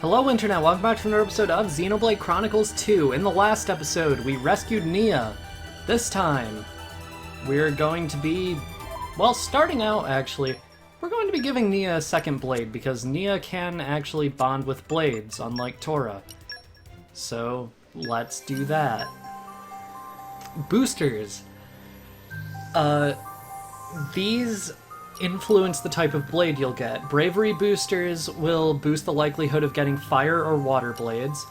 Hello Internet, welcome back to another episode of Xenoblade Chronicles 2. In the last episode, we rescued Nia. This time, we're going to be, well, starting out actually, we're going to be giving Nia a second blade, because Nia can actually bond with blades, unlike Tora. So, let's do that. Boosters. These influence the type of blade you'll get. Bravery boosters will boost the likelihood of getting fire or water blades.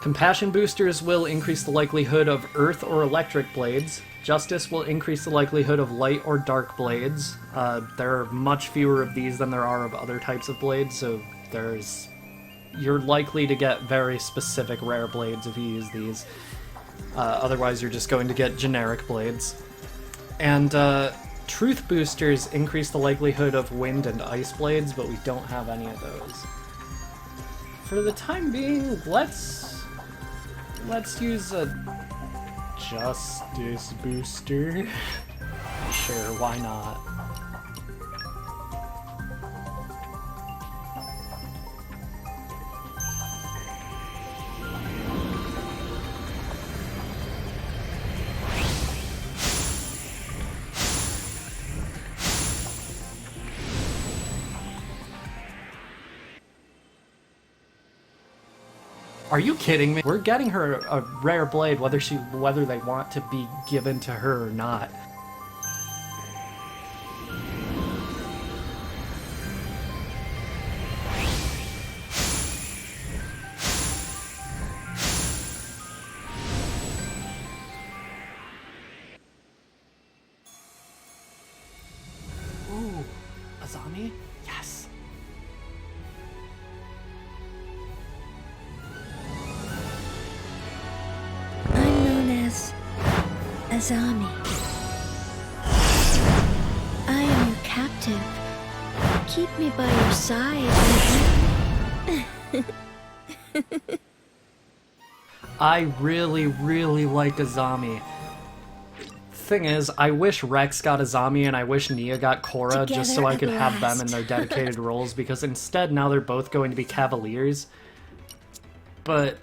Compassion boosters will increase the likelihood of earth or electric blades. Justice will increase the likelihood of light or dark blades. There are much fewer of these than there are of other types of blades, so you're likely to get very specific rare blades if you use these. Otherwise you're just going to get generic blades. And truth boosters increase the likelihood of wind and ice blades, but we don't have any of those. For the time being, let's use a justice booster. Sure, why not? Are you kidding me? We're getting her a rare blade whether they want to be given to her or not. Ooh, Azami? Yes. Azami. I am your captive. Keep me by your side. I really like Azami. Thing is, I wish Rex got Azami and I wish Nia got Korra just so I could have them in their dedicated roles, because instead now they're both going to be Cavaliers. But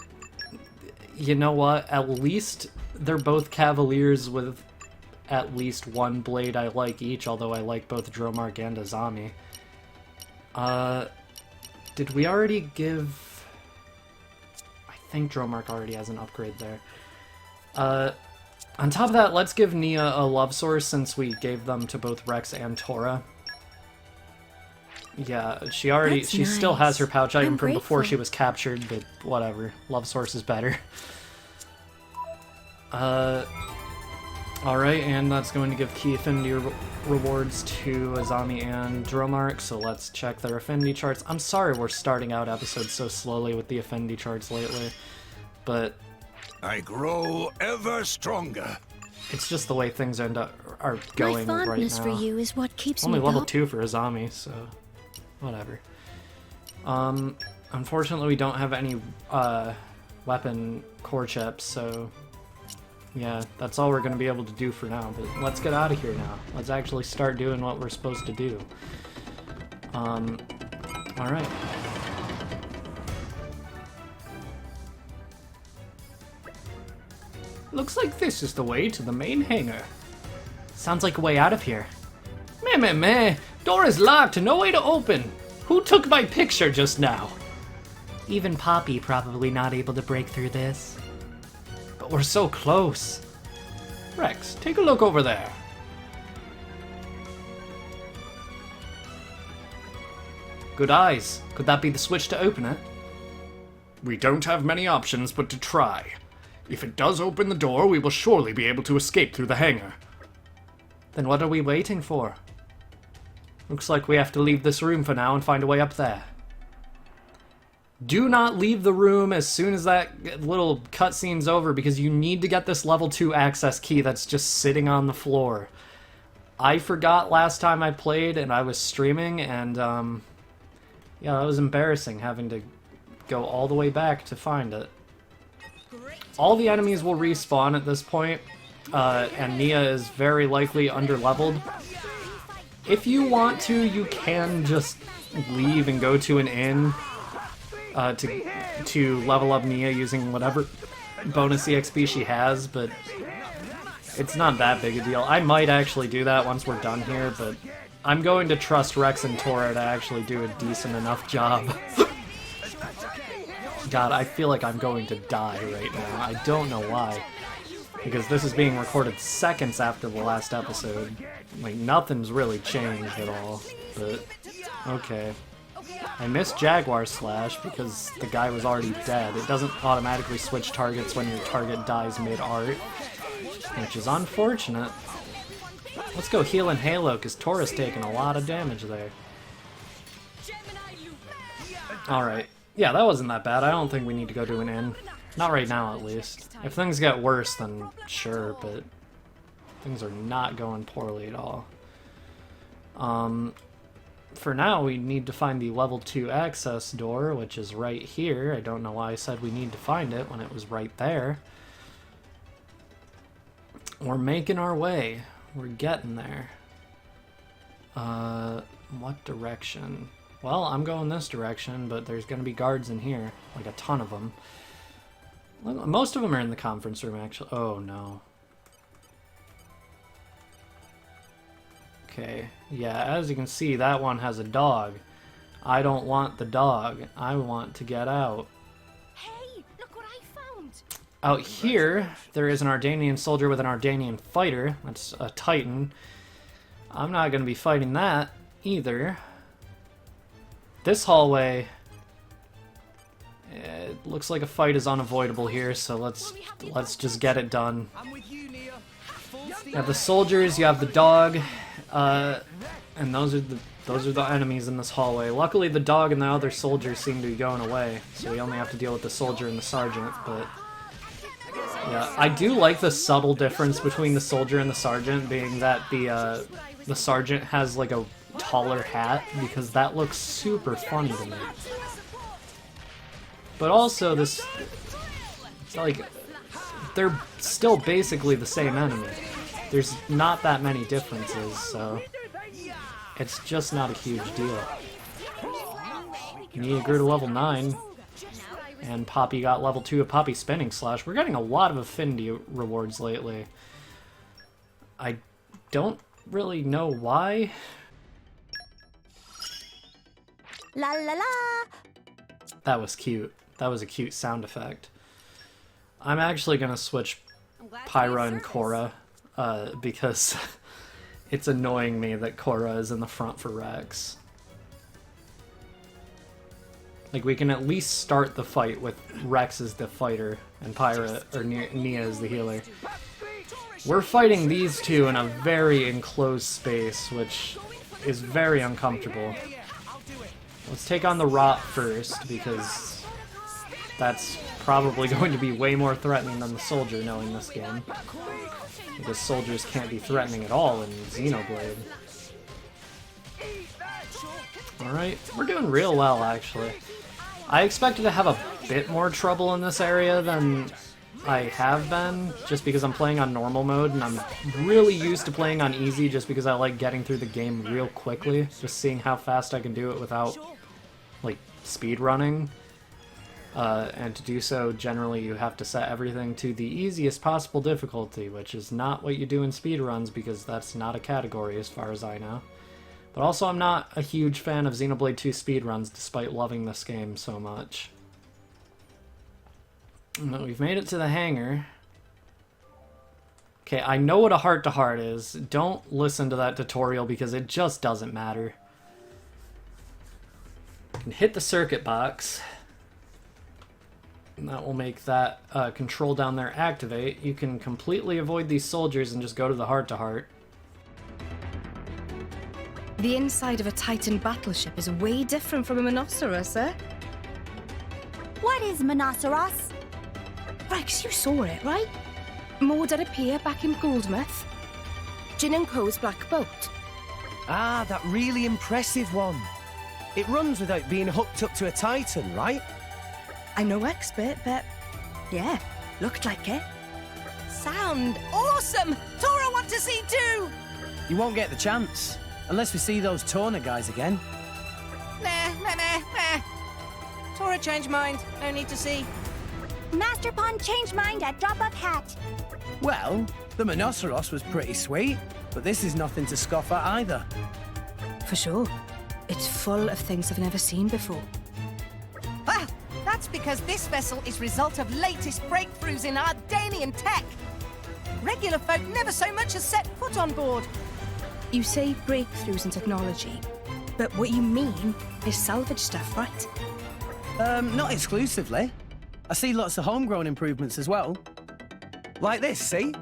you know what? At least they're both Cavaliers with at least one blade I like each, although I like both Dromark and Azami. Did we already give... I think Dromark already has an upgrade there. On top of that, let's give Nia a love source since we gave them to both Rex and Tora. Yeah, she nice. Still has her pouch item from before grateful. she was captured, but whatever. Love source is better. Alright, and that's going to give key affinity rewards to Azami and Dromark, so let's check their affinity charts. I'm sorry we're starting out episodes so slowly with the affinity charts lately, but I grow ever stronger. it's just the way things are going My right fondness now. for you is what keeps Only me level going. 2 for Azami, so whatever. Unfortunately we don't have any weapon core chips, so yeah, that's all we're going to be able to do for now, but let's get out of here now. Let's actually start doing what we're supposed to do. Alright. Looks like this is the way to the main hangar. Sounds like a way out of here. Meh. Door is locked, no way to open. Who took my picture just now? Even Poppy probably not able to break through this. But we're so close. Rex, take a look over there. Good eyes. Could that be the switch to open it? We don't have many options but to try. If it does open the door, we will surely be able to escape through the hangar. Then what are we waiting for? Looks like we have to leave this room for now and find a way up there. Do not leave the room as soon as that little cutscene's over, because you need to get this level 2 access key that's just sitting on the floor. I forgot last time I played and I was streaming, and yeah, that was embarrassing having to go all the way back to find it. All the enemies will respawn at this point, and Nia is very likely underleveled. If you want to, you can just leave and go to an inn to level up Nia using whatever bonus EXP she has, but it's not that big a deal. I might actually do that once we're done here, but I'm going to trust Rex and Tora to actually do a decent enough job. God, I feel like I'm going to die right now. I don't know why. Because this is being recorded seconds after the last episode. Like, nothing's really changed at all. But, okay. I missed Jaguar Slash because the guy was already dead. It doesn't automatically switch targets when your target dies mid-art, which is unfortunate. Let's go heal in Halo, because Tora's taking a lot of damage there. Alright. Yeah, that wasn't that bad. I don't think we need to go to an inn. Not right now, at least. If things get worse, then sure, but things are not going poorly at all. For now, we need to find the level 2 access door, which is right here. I don't know why I said we need to find it when it was right there. We're making our way. We're getting there. What direction? Well, I'm going this direction, but there's going to be guards in here. Like a ton of them. Most of them are in the conference room, actually. Oh, no. Okay. Yeah, as you can see, that one has a dog. I don't want the dog. I want to get out. Hey, look what I found. Out here, there is an Ardainian soldier with an Ardainian fighter. That's a Titan. I'm not going to be fighting that either. This hallway, it looks like a fight is unavoidable here, so let's just get it done. You have the soldiers, you have the dog, and those are the enemies in this hallway. Luckily, the dog and the other soldiers seem to be going away, so we only have to deal with the soldier and the sergeant. But yeah, I do like the subtle difference between the soldier and the sergeant, being that the sergeant has like a taller hat, because that looks super funny to me. But also this, like, they're still basically the same enemy. There's not that many differences, so it's just not a huge deal. Nia grew to level 9, and Poppy got level 2 of Poppy Spinning Slash. We're getting a lot of affinity rewards lately. I don't really know why. La la la. That was cute. That was a cute sound effect. I'm actually gonna switch Pyra and Korra, because it's annoying me that Korra is in the front for Rex. Like, we can at least start the fight with Rex as the fighter and Pyra, or Nia as the healer. We're fighting these two in a very enclosed space, which is very uncomfortable. Let's take on the Rot first, because that's probably going to be way more threatening than the soldier, knowing this game. Because soldiers can't be threatening at all in Xenoblade. Alright, we're doing real well, actually. I expected to have a bit more trouble in this area than I have been, just because I'm playing on normal mode, and I'm really used to playing on easy just because I like getting through the game real quickly, just seeing how fast I can do it without, like, speed running. And to do so, generally you have to set everything to the easiest possible difficulty, which is not what you do in speedruns, because that's not a category as far as I know. But also, I'm not a huge fan of Xenoblade 2 speedruns, despite loving this game so much. But we've made it to the hangar. Okay, I know what a heart-to-heart is. Don't listen to that tutorial, because it just doesn't matter. You can hit the circuit box. And that will make that control down there activate. You can completely avoid these soldiers and just go to the heart-to-heart. The inside of a Titan battleship is way different from a Monoceros, eh? What is Monoceros? Rex, you saw it, right? Moored at a pier back in Gouldmouth. Jin and Co's black boat. Ah, that really impressive one. It runs without being hooked up to a Titan, right? I'm no expert, but yeah, looked like it. Sound awesome! Tora want to see too! You won't get the chance, unless we see those Torna guys again. Nah. Tora changed mind. No need to see. Master Pawn changed mind at drop of hat. Well, the Monoceros was pretty sweet, but this is nothing to scoff at either. For sure. It's full of things I've never seen before. Well, that's because this vessel is result of latest breakthroughs in Ardainian tech. Regular folk never so much as set foot on board. You say breakthroughs in technology, but what you mean is salvage stuff, right? Not exclusively. I see lots of homegrown improvements as well. Like this, see?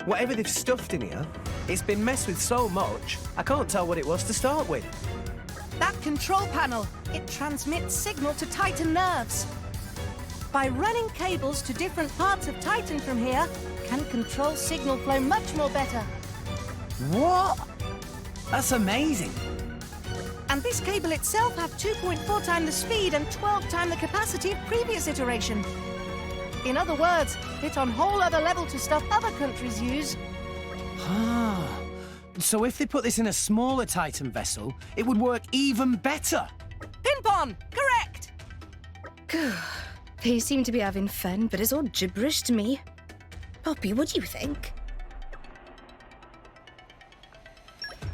Whatever they've stuffed in here, it's been messed with so much, I can't tell what it was to start with. That control panel, it transmits signal to Titan nerves. By running cables to different parts of Titan from here, can control signal flow much more better. What? That's amazing. And this cable itself have 2.4 times the speed and 12 times the capacity of previous iteration. In other words, it's on whole other level to stuff other countries use. Ah, so if they put this in a smaller Titan vessel, it would work even better. Ping-pong! Correct! They seem to be having fun, but it's all gibberish to me. Poppy, what do you think?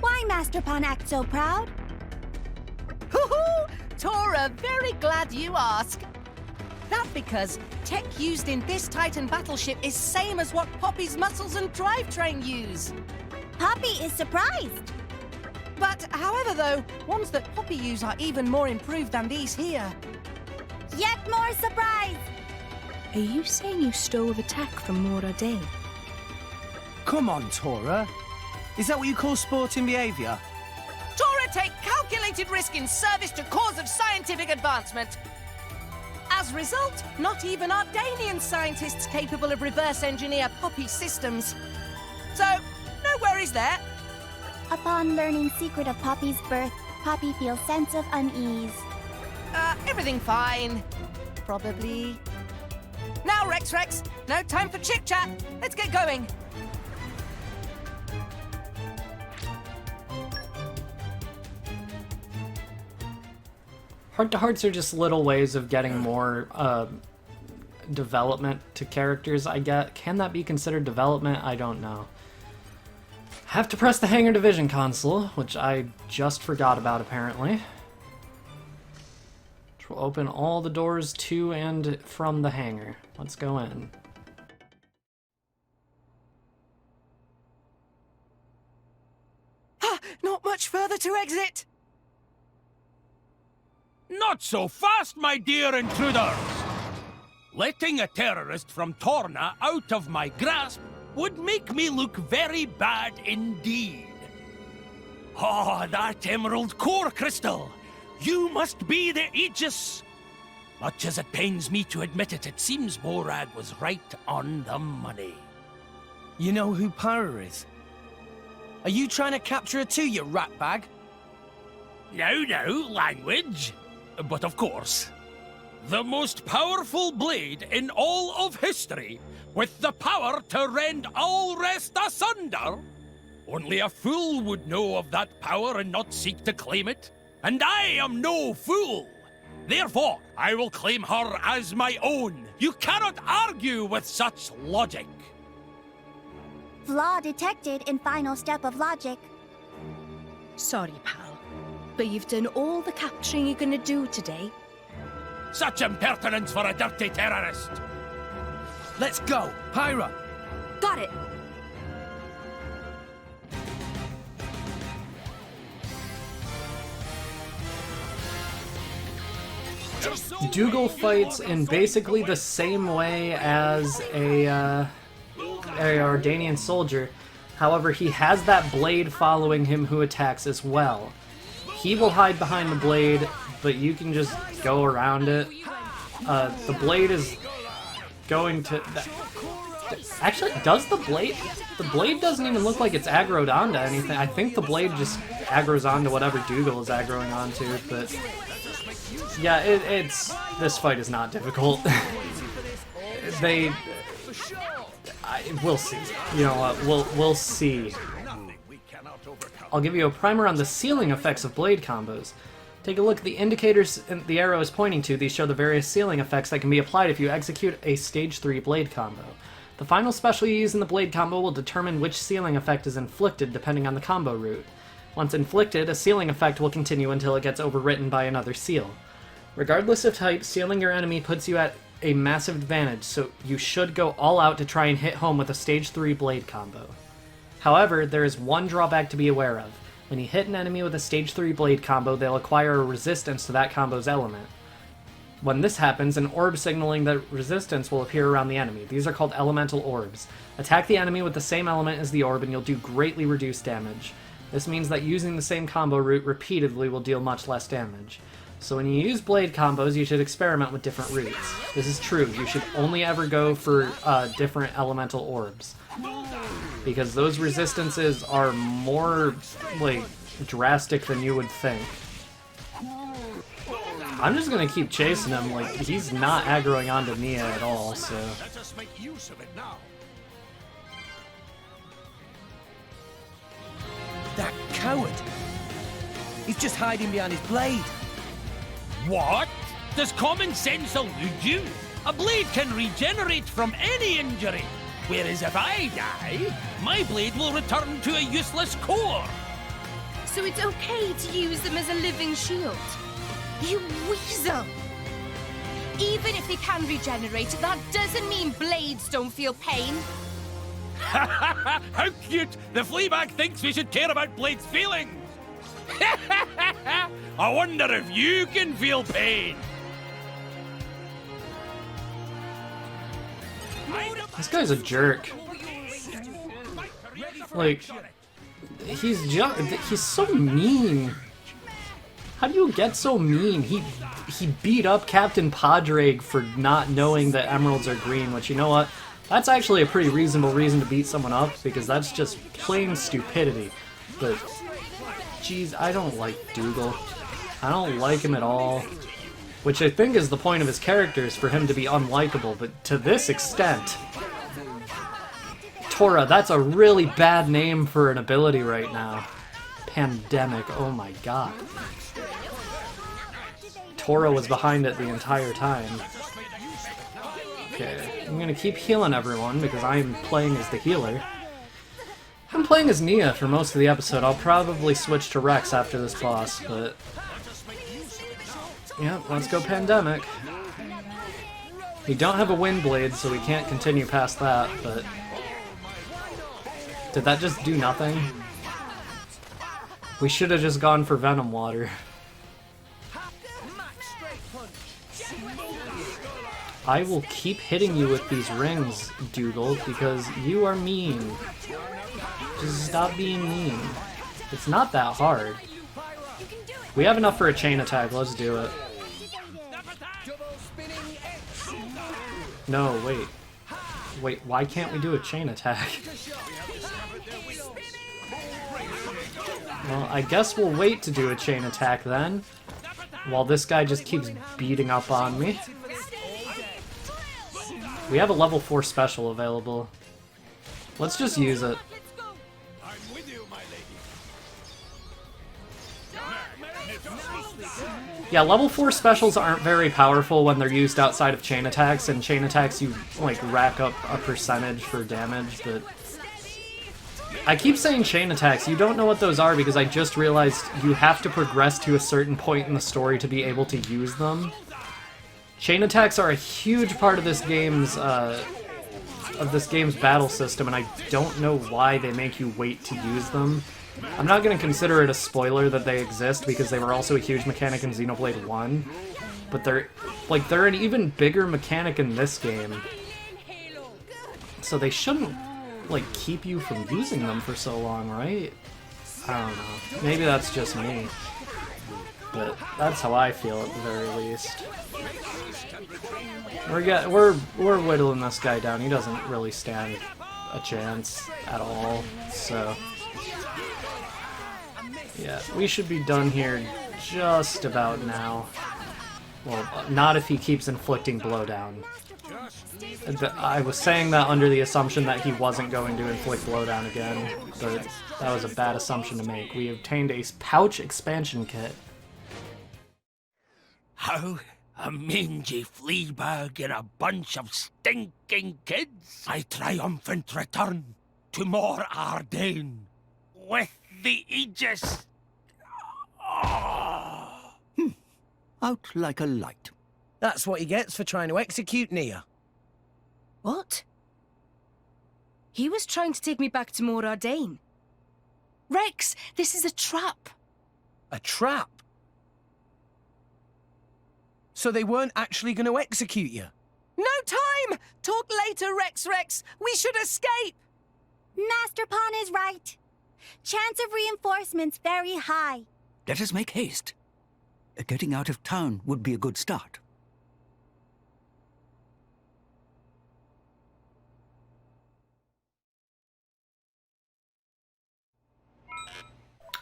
Why Master Pawn act so proud? Hoo-hoo! Tora, very glad you ask. That because tech used in this Titan battleship is same as what Poppy's muscles and drivetrain use. Poppy is surprised. But, however though, ones that Poppy use are even more improved than these here. Yet more surprise. Are you saying you stole the tech from Ardain? Come on, Tora. Is that what you call sporting behaviour? Tora take calculated risk in service to cause of scientific advancement. As a result, not even Ardainian scientists capable of reverse engineer Poppy systems. So, no worries there. Upon learning secret of Poppy's birth, Poppy feels sense of unease. Everything fine. Probably. Now, Rex, no time for chit-chat. Let's get going. Heart-to-hearts are just little ways of getting more development to characters, I get. Can that be considered development? I don't know. Have to press the Hangar Division console, which I just forgot about apparently. Which will open all the doors to and from the hangar. Let's go in. Not much further to exit. Not so fast, my dear intruders! Letting a terrorist from Torna out of my grasp would make me look very bad indeed. Oh, that emerald core crystal! You must be the Aegis! Much as it pains me to admit it, it seems Morag was right on the money. You know who Pyra is? Are you trying to capture her too, you ratbag? No, language. But of course, the most powerful blade in all of history, with the power to rend all rest asunder. Only a fool would know of that power and not seek to claim it. And I am no fool. Therefore, I will claim her as my own. You cannot argue with such logic. Flaw detected in final step of logic. Sorry, pal, but you've done all the capturing you're gonna do today. Such impertinence for a dirty terrorist. Let's go, Pyra! Got it! Dougal fights in basically the same way as a Ardainian soldier. However, he has that blade following him who attacks as well. He will hide behind the blade, but you can just go around it. The blade is going to... Actually, does the blade... The blade doesn't even look like it's aggroed onto anything. I think the blade just aggroes onto whatever Dougal is aggroing onto, but... Yeah, this fight is not difficult. We'll see. You know what? We'll see. I'll give you a primer on the ceiling effects of blade combos. Take a look at the indicators the arrow is pointing to. These show the various ceiling effects that can be applied if you execute a Stage 3 blade combo. The final special you use in the blade combo will determine which ceiling effect is inflicted depending on the combo route. Once inflicted, a ceiling effect will continue until it gets overwritten by another seal. Regardless of type, sealing your enemy puts you at a massive advantage, so you should go all out to try and hit home with a Stage 3 blade combo. However, there is one drawback to be aware of. When you hit an enemy with a Stage 3 blade combo, they'll acquire a resistance to that combo's element. When this happens, an orb signaling that resistance will appear around the enemy. These are called elemental orbs. Attack the enemy with the same element as the orb and you'll do greatly reduced damage. This means that using the same combo route repeatedly will deal much less damage. So when you use blade combos, you should experiment with different routes. This is true, you should only ever go for different elemental orbs. Because those resistances are more, like, drastic than you would think. I'm just gonna keep chasing him, like, he's not aggroing onto Nia at all, so... Let us make use of it now. That coward! He's just hiding behind his blade. What? Does common sense elude you? A blade can regenerate from any injury. Whereas if I die, my blade will return to a useless core. So it's okay to use them as a living shield? You weasel! Even if they can regenerate, that doesn't mean blades don't feel pain. How cute! The Fleabag thinks we should care about Blade's feelings! I wonder if you can feel pain! This guy's a jerk. Like, he's so mean. How do you get so mean? He beat up Captain Padraig for not knowing that emeralds are green, which, you know what? That's actually a pretty reasonable reason to beat someone up, because that's just plain stupidity. But, geez, I don't like Dougal. I don't like him at all. Which I think is the point of his character, is for him to be unlikable, but to this extent... Tora, that's a really bad name for an ability right now. Pandemic, oh my god. Tora was behind it the entire time. Okay, I'm gonna keep healing everyone because I'm playing as the healer. I'm playing as Nia for most of the episode. I'll probably switch to Rex after this boss, but... yeah, let's go Pandemic. We don't have a Wind Blade, so we can't continue past that, but... did that just do nothing? We should have just gone for Venom Water. I will keep hitting you with these rings, Dougal, because you are mean. Just stop being mean. It's not that hard. We have enough for a chain attack, let's do it. No, wait. Wait, why can't we do a chain attack? Well, I guess we'll wait to do a chain attack then, while this guy just keeps beating up on me. We have a level 4 special available. Let's just use it. I'm with you, my lady. Yeah, level 4 specials aren't very powerful when they're used outside of chain attacks, and chain attacks you, like, rack up a percentage for damage, but... I keep saying chain attacks, you don't know what those are because I just realized you have to progress to a certain point in the story to be able to use them. Chain attacks are a huge part of this game's battle system, and I don't know why they make you wait to use them. I'm not going to consider it a spoiler that they exist because they were also a huge mechanic in Xenoblade 1, but they're an even bigger mechanic in this game. So they shouldn't, like, keep you from using them for so long, right? I don't know. Maybe that's just me. But that's how I feel at the very least. We're whittling this guy down. He doesn't really stand a chance at all, so... yeah, we should be done here just about now. Well, not if he keeps inflicting blowdown. I was saying that under the assumption that he wasn't going to inflict blowdown again, but that was a bad assumption to make. We obtained a pouch expansion kit. How? A mangy fleabag and a bunch of stinking kids? I triumphant return to more Ardain with the Aegis. Out like a light. That's what he gets for trying to execute Nia. What? He was trying to take me back to Mor Ardain. Rex, this is a trap. A trap? So they weren't actually going to execute you? No time! Talk later, Rex. We should escape! Master Pawn is right. Chance of reinforcements very high. Let us make haste. Getting out of town would be a good start.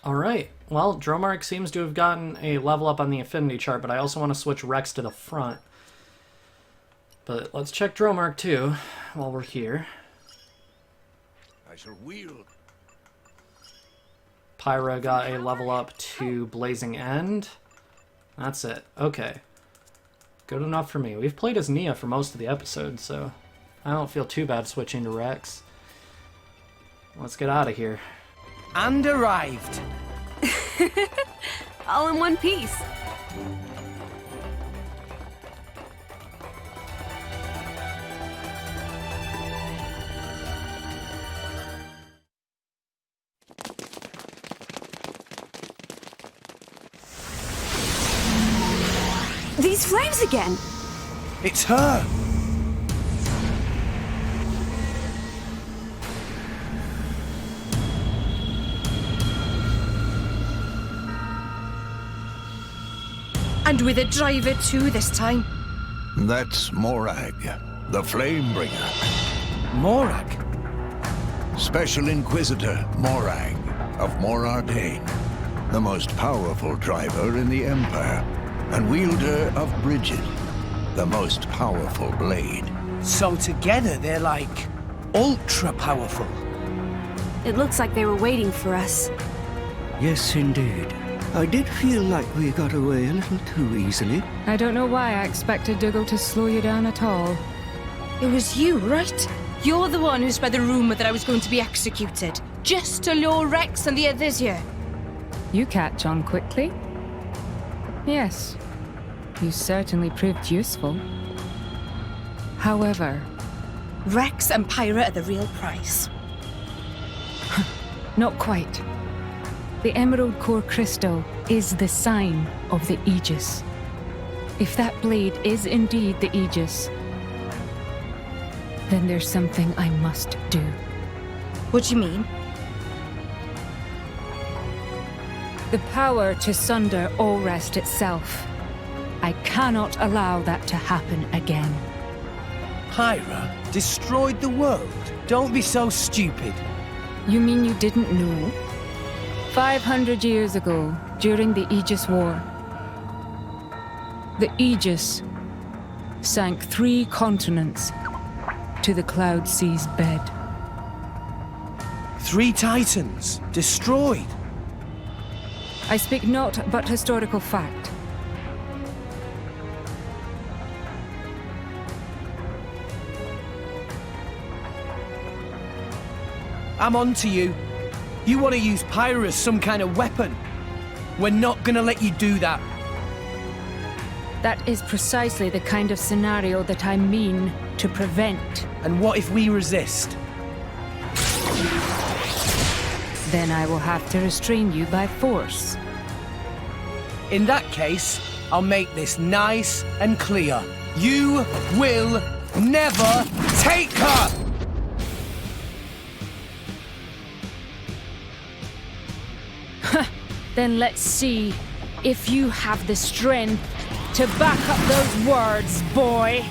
Alright, well, Dromark seems to have gotten a level up on the affinity chart, but I also want to switch Rex to the front. But let's check Dromark too, while we're here. I shall wield. Pyra got a level up to Blazing End. That's it. Okay. Good enough for me. We've played as Nia for most of the episode, so I don't feel too bad switching to Rex. Let's get out of here. And arrived. All in one piece. These flames again! It's her! And with a driver too this time. That's Morag, the Flamebringer. Morag? Special Inquisitor Morag of Mor Ardain, the most powerful driver in the Empire, and wielder of Brigid, the most powerful blade. So together they're like ultra powerful. It looks like they were waiting for us. Yes, indeed. I did feel like we got away a little too easily. I don't know why I expected Dougal to slow you down at all. It was you, right? You're the one who spread the rumor that I was going to be executed, just to lure Rex and the others here. You catch on quickly. Yes, you certainly proved useful. However, Rex and Pyra are the real prize. not quite. The Emerald Core Crystal is the sign of the Aegis. If that blade is indeed the Aegis, then there's something I must do. What do you mean? The power to sunder Allrest itself. I cannot allow that to happen again. Pyra destroyed the world. Don't be so stupid. You mean you didn't know? 500 years ago, during the Aegis War, the Aegis sank 3 continents to the Cloud Sea's bed. 3 Titans destroyed. I speak not but historical fact. I'm on to you. You want to use Pyra as some kind of weapon? We're not gonna let you do that. That is precisely the kind of scenario that I mean to prevent. And what if we resist? Then I will have to restrain you by force. In that case, I'll make this nice and clear. You will never take her! Then let's see if you have the strength to back up those words, boy.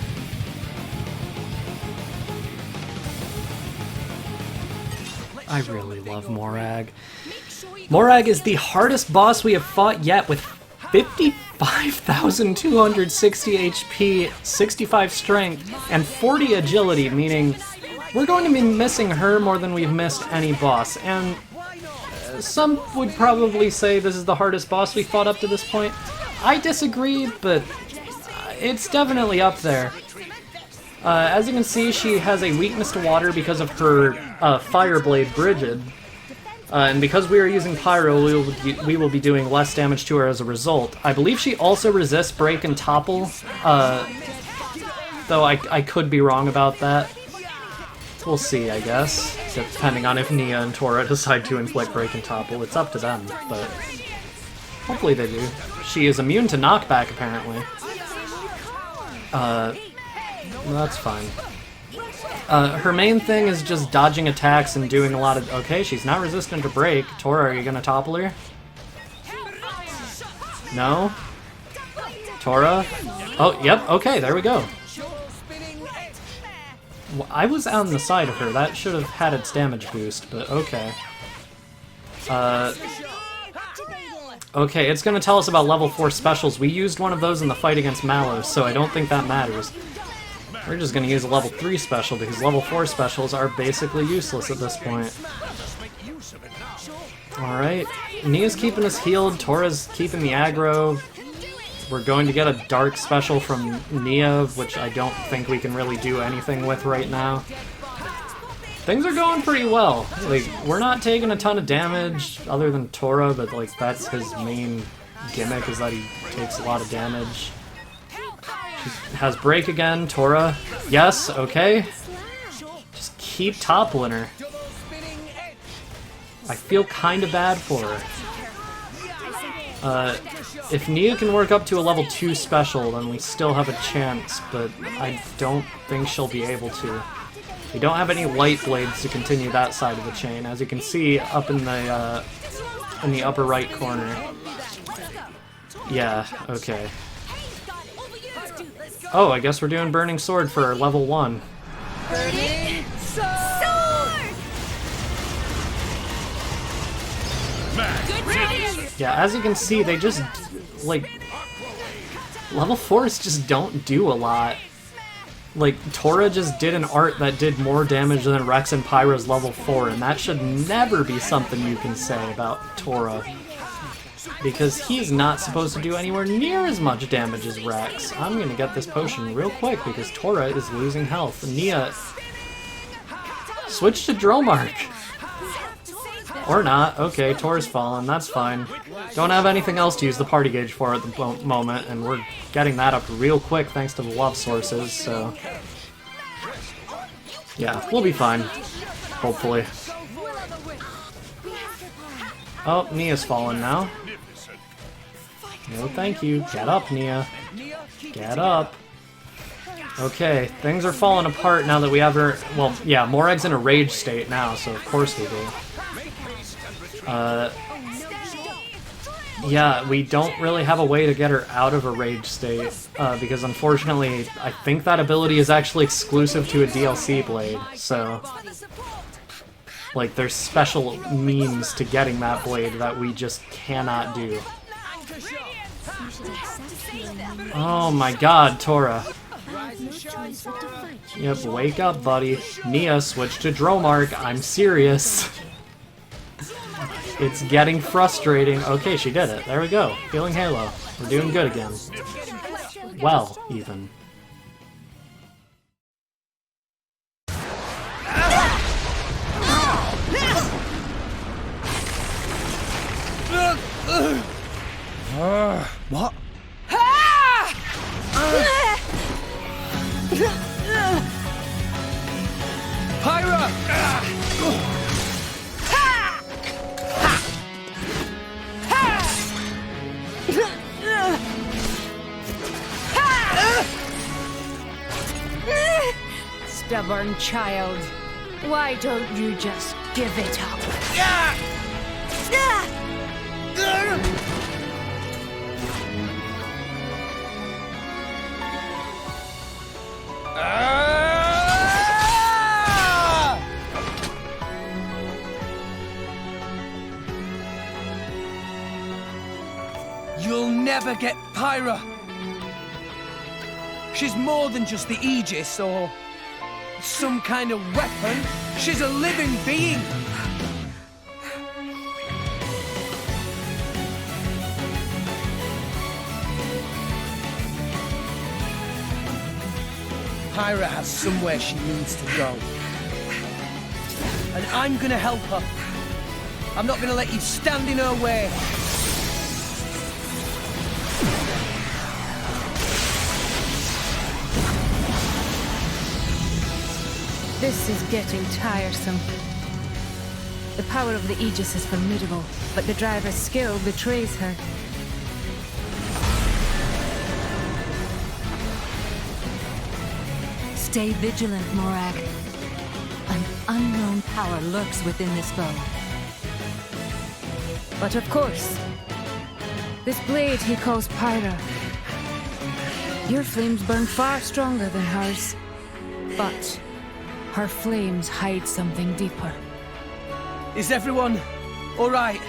I really love Morag. Morag is the hardest boss we have fought yet, with 55,260 HP, 65 strength, and 40 agility, meaning we're going to be missing her more than we've missed any boss. And some would probably say this is the hardest boss we fought up to this point. I disagree, but it's definitely up there. As you can see, she has a weakness to water because of her Fireblade Brigid. And because we are using Pyro, we will be doing less damage to her as a result. I believe she also resists Break and Topple, though I could be wrong about that. We'll see, I guess, depending on if Nia and Tora decide to inflict Break and Topple. It's up to them, but hopefully they do. She is immune to knockback, apparently. That's fine. Her main thing is just dodging attacks and doing a lot of... Okay, she's not resistant to break. Tora, are you gonna topple her? No? Tora? Oh, yep, okay, there we go. Well, I was on the side of her. That should have had its damage boost, but okay. Okay, it's gonna tell us about level 4 specials. We used one of those in the fight against Malos, so I don't think that matters. We're just gonna use a level 3 special, because level 4 specials are basically useless at this point. Alright, Nia's keeping us healed, Tora's keeping the aggro. We're going to get a dark special from Nia, which I don't think we can really do anything with right now. Things are going pretty well. Like, we're not taking a ton of damage, other than Tora, but like that's his main gimmick, is that he takes a lot of damage. She has break again, Tora. Yes, okay. Just keep toppling her. I feel kind of bad for her. If Nia can work up to a level 2 special, then we still have a chance, but I don't think she'll be able to. We don't have any light blades to continue that side of the chain, as you can see up in the upper right corner. Yeah, okay. Oh, I guess we're doing Burning Sword for level 1. Burning Sword! Yeah, as you can see, they just, like, level 4s just don't do a lot. Like, Tora just did an art that did more damage than Rex and Pyro's level 4, and that should never be something you can say about Tora. Because he's not supposed to do anywhere near as much damage as Rex. I'm gonna get this potion real quick because Tora is losing health. Nia, switch to Drillmark. Or not. Okay, Tora's fallen. That's fine. Don't have anything else to use the party gauge for at the moment, and we're getting that up real quick thanks to the love sources, so... yeah, we'll be fine. Hopefully. Oh, Nia's fallen now. No thank you. Get up, Nia. Get up. Okay, things are falling apart now that we have her... well, yeah, Morag's in a rage state now, so of course we do. Yeah, we don't really have a way to get her out of a rage state, because unfortunately, I think that ability is actually exclusive to a DLC blade, so... like, there's special means to getting that blade that we just cannot do. Oh my god, Tora. Yep, wake up, buddy. Nia, switch to Drillmark. I'm serious. It's getting frustrating. Okay, she did it. There we go. Healing Halo. We're doing good again. Well, even. What? Pyra! Stubborn child. Why don't you just give it up? You'll never get Pyra. She's more than just the Aegis or some kind of weapon. She's a living being. Pyra has somewhere she needs to go. And I'm gonna help her. I'm not gonna let you stand in her way. This is getting tiresome. The power of the Aegis is formidable, but the driver's skill betrays her. Stay vigilant, Morag. An unknown power lurks within this bow. But of course, this blade he calls Pyra. Your flames burn far stronger than hers, but her flames hide something deeper. Is everyone all right?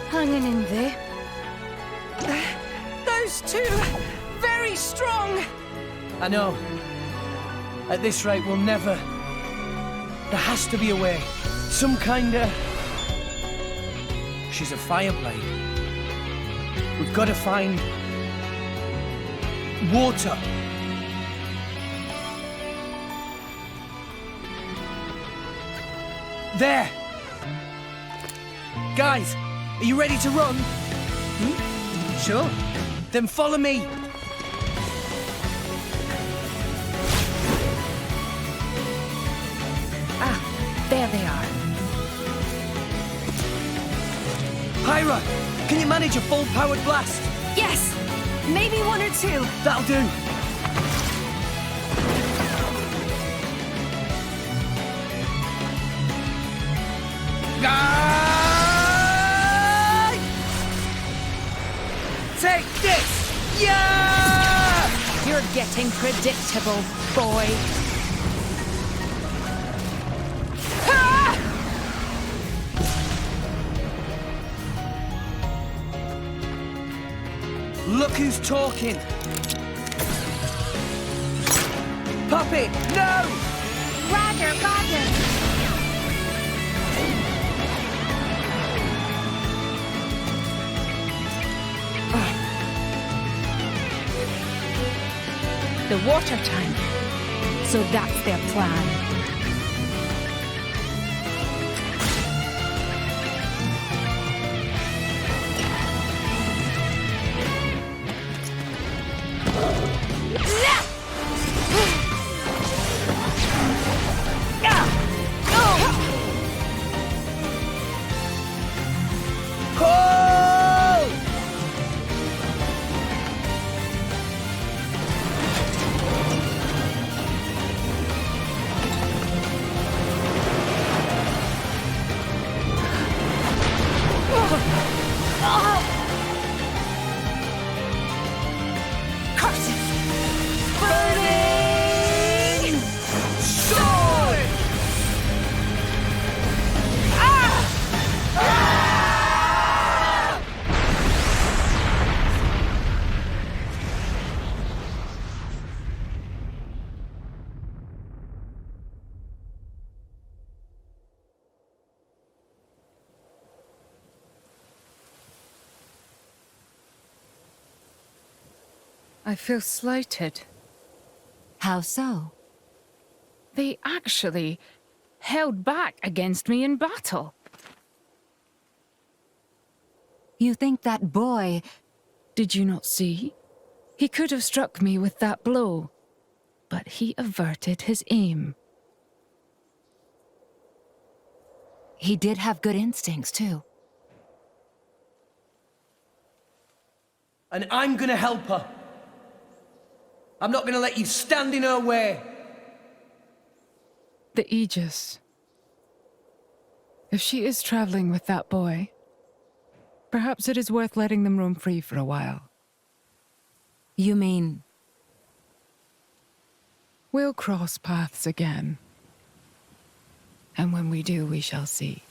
Hanging in there. Those two, very strong. I know. At this rate, we'll never... There has to be a way. Some kind of... She's a fireblade. We've got to find... water. There! Guys, are you ready to run? Sure. Then follow me. There they are. Pyra, can you manage a full-powered blast? Yes! Maybe one or two. That'll do. Take this! Yeah! You're getting predictable, boy. Look who's talking! Puppet, no! Roger, roger. The water tank. So that's their plan. I feel slighted. How so? They actually held back against me in battle. You think that boy... Did you not see? He could have struck me with that blow, but he averted his aim. He did have good instincts, too. And I'm gonna help her. I'm not gonna let you stand in her way. The Aegis. If she is traveling with that boy, perhaps it is worth letting them roam free for a while. You mean... We'll cross paths again. And when we do, we shall see.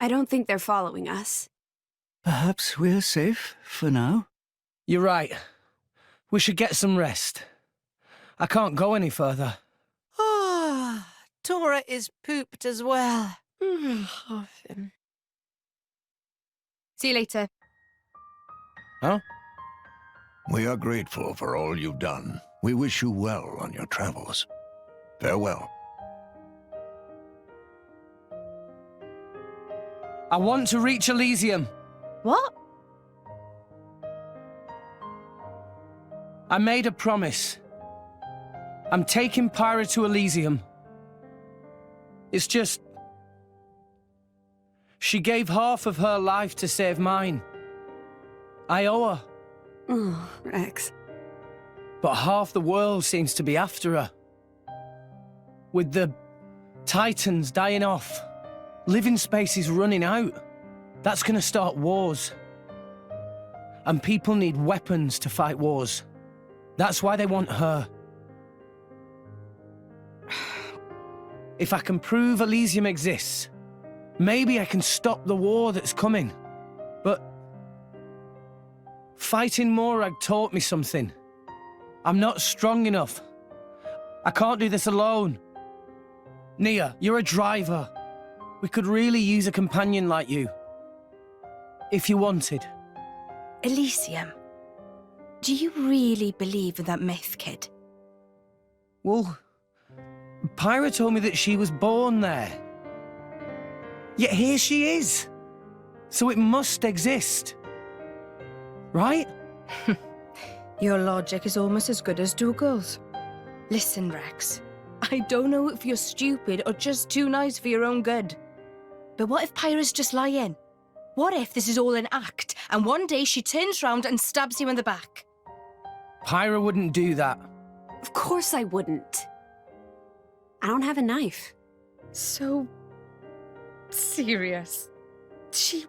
I don't think they're following us. Perhaps we're safe for now. You're right. We should get some rest. I can't go any further. Ah, Tora is pooped as well. See you later. Huh? We are grateful for all you've done. We wish you well on your travels. Farewell. I want to reach Elysium. What? I made a promise. I'm taking Pyra to Elysium. It's just... she gave half of her life to save mine. I owe her. Oh, Rex. But half the world seems to be after her. With the Titans dying off, living space is running out. That's gonna start wars. And people need weapons to fight wars. That's why they want her. If I can prove Elysium exists, maybe I can stop the war that's coming. But fighting Morag taught me something. I'm not strong enough. I can't do this alone. Nia, you're a driver. We could really use a companion like you. If you wanted. Elysium. Do you really believe in that myth, kid? Well, Pyra told me that she was born there. Yet here she is. So it must exist. Right? Your logic is almost as good as Dougal's. Listen, Rex. I don't know if you're stupid or just too nice for your own good. But what if Pyra's just lying? What if this is all an act, and one day she turns round and stabs you in the back? Pyra wouldn't do that. Of course I wouldn't. I don't have a knife. So... serious. She...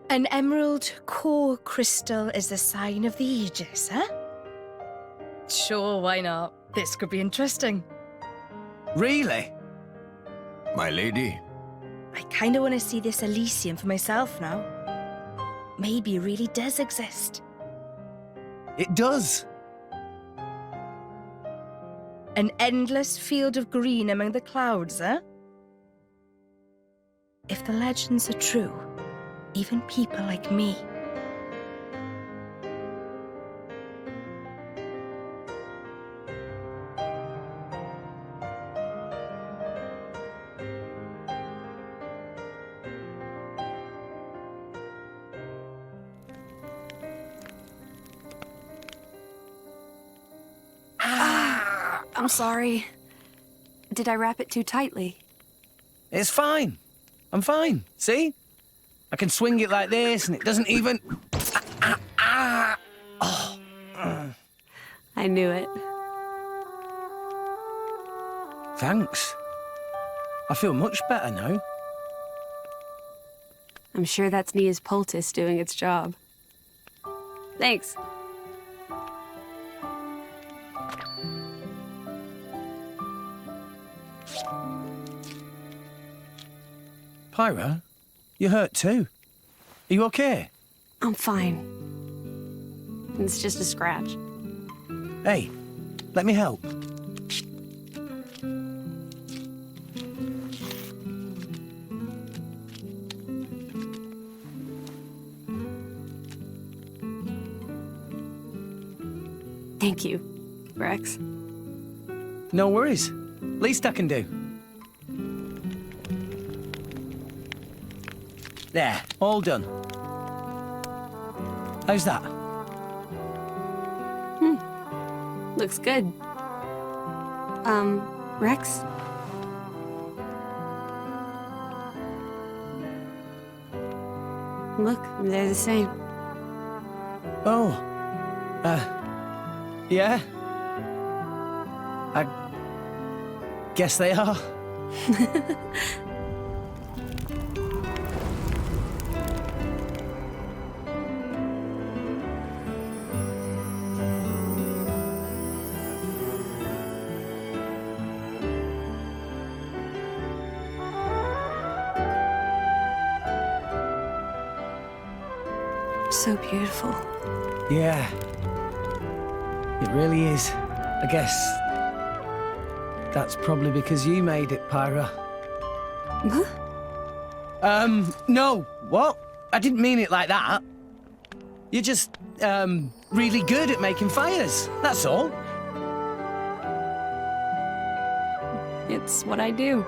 An emerald core crystal is the sign of the Aegis, huh? Sure, why not? This could be interesting. Really? My lady? I kinda wanna see this Elysium for myself now. Maybe it really does exist. It does. An endless field of green among the clouds, huh? If the legends are true, even people like me. I'm sorry. Did I wrap it too tightly? It's fine. I'm fine. See? I can swing it like this and it doesn't even... Oh. I knew it. Thanks. I feel much better now. I'm sure that's Nia's poultice doing its job. Thanks. Pyra, you hurt too. Are you okay? I'm fine. It's just a scratch. Hey, let me help. Thank you, Rex. No worries. Least I can do. There, all done. How's that? Looks good. Rex? Look, they're the same. Oh. Yeah? I guess they are. So beautiful. Yeah. It really is. I guess that's probably because you made it, Pyra. Huh? No. What? I didn't mean it like that. You're just, really good at making fires. That's all. It's what I do.